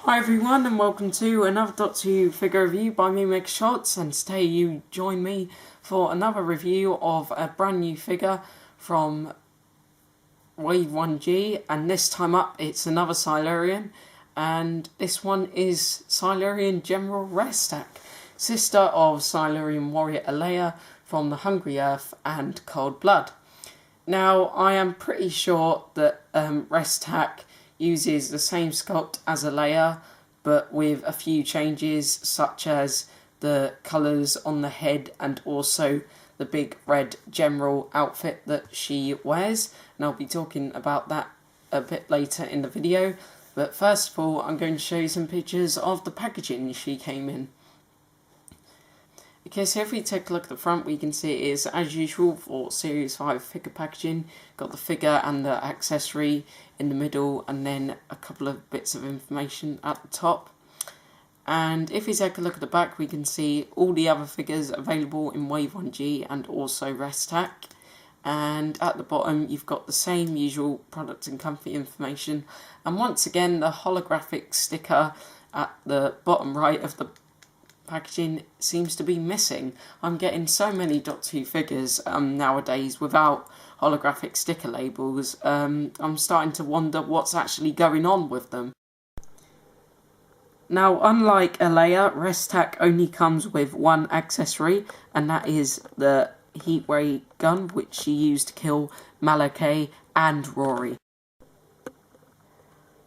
Hi everyone and welcome to another Doctor Who figure review by me, Meg Shots, and today you join me for another review of a brand new figure from Wave 1G, and this time up it's another Silurian, and this one is Silurian General Restac, sister of Silurian warrior Alea from the Hungry Earth and Cold Blood. Now I am pretty sure that Restac uses the same sculpt as Alea, but with a few changes such as the colours on the head and also the big red general outfit that she wears, and I'll be talking about that a bit later in the video. But first of all, I'm going to show you some pictures of the packaging she came in. Okay, so if we take a look at the front, we can see it is as usual for Series 5 figure packaging. Got the figure and the accessory in the middle, and then a couple of bits of information at the top. And if we take a look at the back, we can see all the other figures available in Wave 1G and also Restac. And at the bottom, you've got the same usual product and company information. And once again, the holographic sticker at the bottom right of the packaging seems to be missing. I'm getting so many Doctor Who figures nowadays without holographic sticker labels. I'm starting to wonder what's actually going on with them. Now, unlike Alea, Restac only comes with one accessory, and that is the heat ray gun, which she used to kill Malachi and Rory.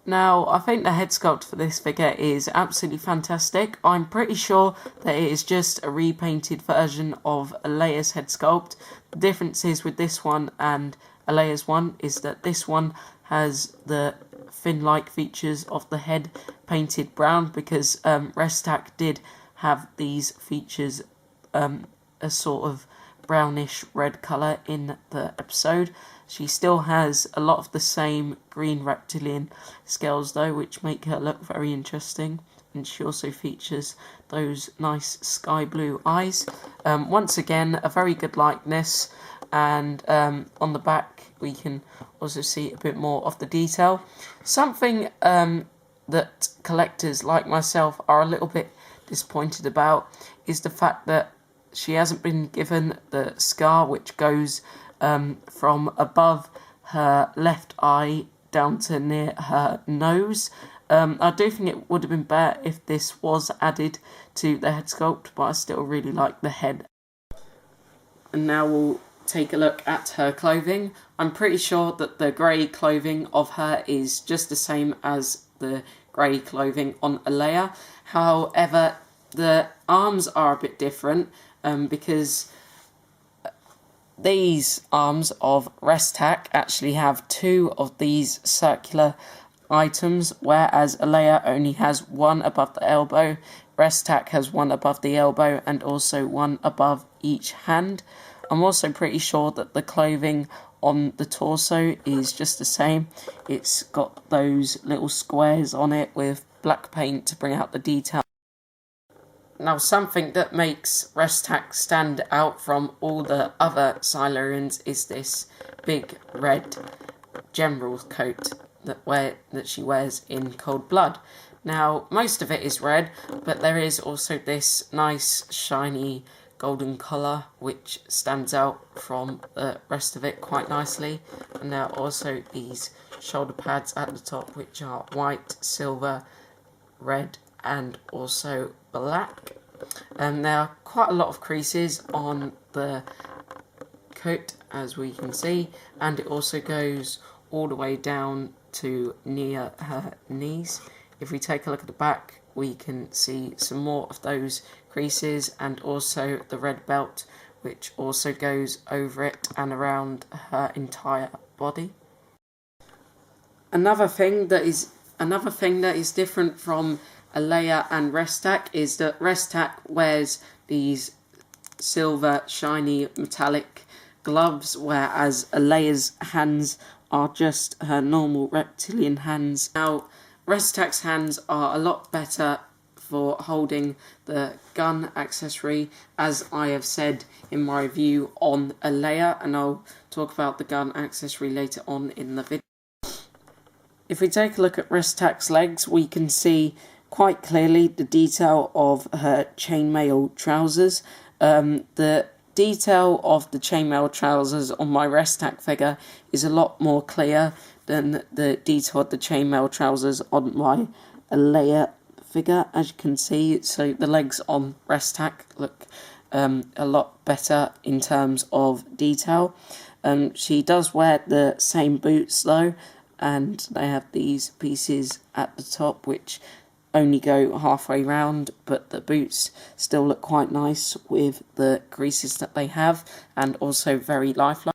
Now, I think the head sculpt for this figure is absolutely fantastic. I'm pretty sure that it is just a repainted version of Alea's head sculpt. The differences with this one and Alea's one is that this one has the fin-like features of the head painted brown, because Restac did have these features a sort of brownish red colour in the episode. She still has a lot of the same green reptilian scales though, which make her look very interesting, and she also features those nice sky blue eyes. Once again, a very good likeness, and on the back we can also see a bit more of the detail. Something that collectors like myself are a little bit disappointed about is the fact that she hasn't been given the scar which goes from above her left eye down to near her nose. I do think it would have been better if this was added to the head sculpt, but I still really like the head. And now we'll take a look at her clothing. I'm pretty sure that the grey clothing of her is just the same as the grey clothing on Alea. However, the arms are a bit different because these arms of Restac actually have two of these circular items, whereas Alea only has one above the elbow. Restac has one above the elbow and also one above each hand. I'm also pretty sure that the clothing on the torso is just the same. It's got those little squares on it with black paint to bring out the detail. Now, something that makes Restac stand out from all the other Silurians is this big red general coat that she wears in Cold Blood. Now, most of it is red, but there is also this nice shiny golden collar which stands out from the rest of it quite nicely. And there are also these shoulder pads at the top which are white, silver, red and also black. And there are quite a lot of creases on the coat, as we can see, and it also goes all the way down to near her knees. If we take a look at the back, we can see some more of those creases and also the red belt which also goes over it and around her entire body. Another thing that is different from Alea and Restac is that Restac wears these silver shiny metallic gloves, whereas Alea's hands are just her normal reptilian hands. Now, Restac's hands are a lot better for holding the gun accessory, as I have said in my review on Alea, and I'll talk about the gun accessory later on in the video. If we take a look at Restac's legs, we can see quite clearly the detail of her chainmail trousers. The detail of the chainmail trousers on my Restac figure is a lot more clear than the detail of the chainmail trousers on my Leia figure, as you can see. So the legs on Restac look a lot better in terms of detail. She does wear the same boots though, and they have these pieces at the top which only go halfway round, but the boots still look quite nice with the creases that they have, and also very lifelike.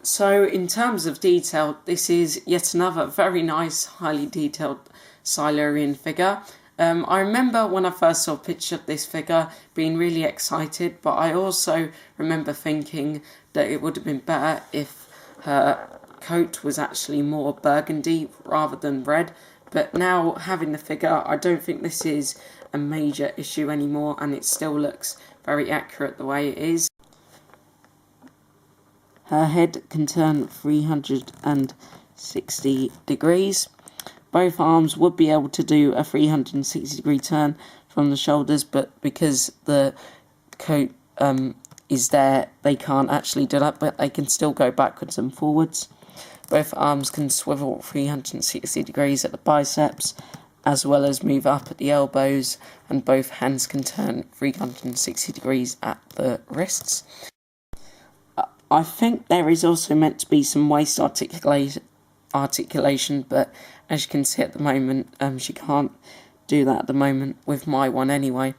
So in terms of detail, this is yet another very nice, highly detailed Silurian figure. I remember when I first saw a picture of this figure being really excited, but I also remember thinking that it would have been better if her coat was actually more burgundy rather than red. But now, having the figure, I don't think this is a major issue anymore, and it still looks very accurate the way it is. Her head can turn 360 degrees. Both arms would be able to do a 360-degree turn from the shoulders, but because the coat is there, they can't actually do that, but they can still go backwards and forwards. Both arms can swivel 360 degrees at the biceps, as well as move up at the elbows, and both hands can turn 360 degrees at the wrists. I think there is also meant to be some waist articulation, but as you can see at the moment, she can't do that at the moment with my one anyway.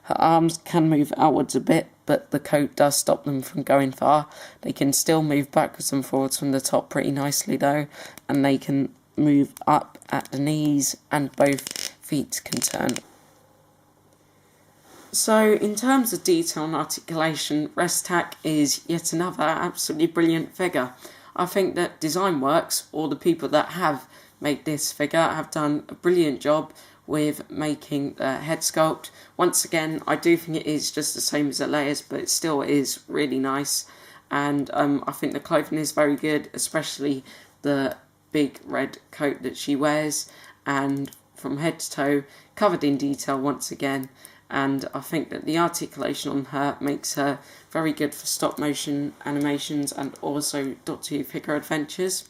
Her arms can move outwards a bit, but the coat does stop them from going far. They can still move backwards and forwards from the top pretty nicely though, and they can move up at the knees, and both feet can turn. So in terms of detail and articulation, Restac is yet another absolutely brilliant figure. I think that DesignWorks, or the people that have made this figure, have done a brilliant job with making the head sculpt. Once again, I do think it is just the same as Leia's, but it still is really nice. And I think the clothing is very good, especially the big red coat that she wears, and from head to toe, covered in detail once again. And I think that the articulation on her makes her very good for stop motion animations and also Doctor Who figure adventures.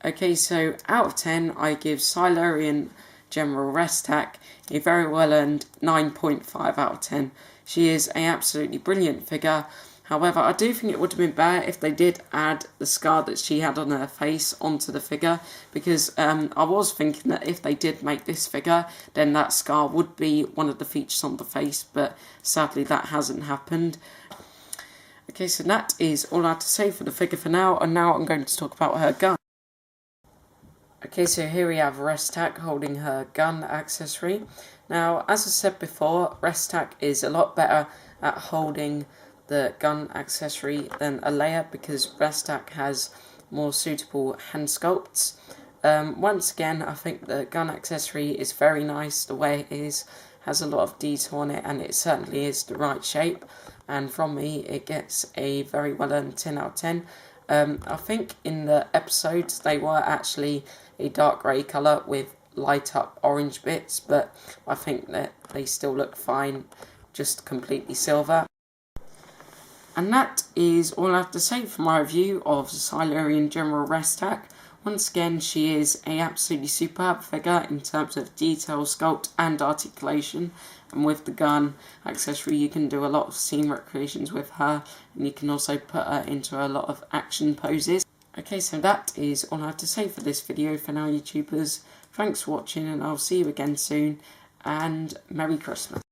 Okay, so out of 10, I give Silurian General Restac a very well earned 9.5 out of 10. She is an absolutely brilliant figure. However, I do think it would have been better if they did add the scar that she had on her face onto the figure, because I was thinking that if they did make this figure, then that scar would be one of the features on the face, but sadly that hasn't happened. Okay, so that is all I have to say for the figure for now, and now I'm going to talk about her gun. Okay, so here we have Restac holding her gun accessory. Now, as I said before, Restac is a lot better at holding the gun accessory than a Leia, because Restac has more suitable hand sculpts. Once again, I think the gun accessory is very nice the way it is, has a lot of detail on it, and it certainly is the right shape, and from me it gets a very well earned 10 out of 10. I think in the episodes they were actually a dark grey colour with light up orange bits, but I think that they still look fine, just completely silver. And that is all I have to say for my review of Silurian General Restac. Once again, she is an absolutely superb figure in terms of detail, sculpt and articulation. And with the gun accessory, you can do a lot of scene recreations with her, and you can also put her into a lot of action poses. Okay, so that is all I have to say for this video for now, YouTubers. Thanks for watching, and I'll see you again soon, and Merry Christmas.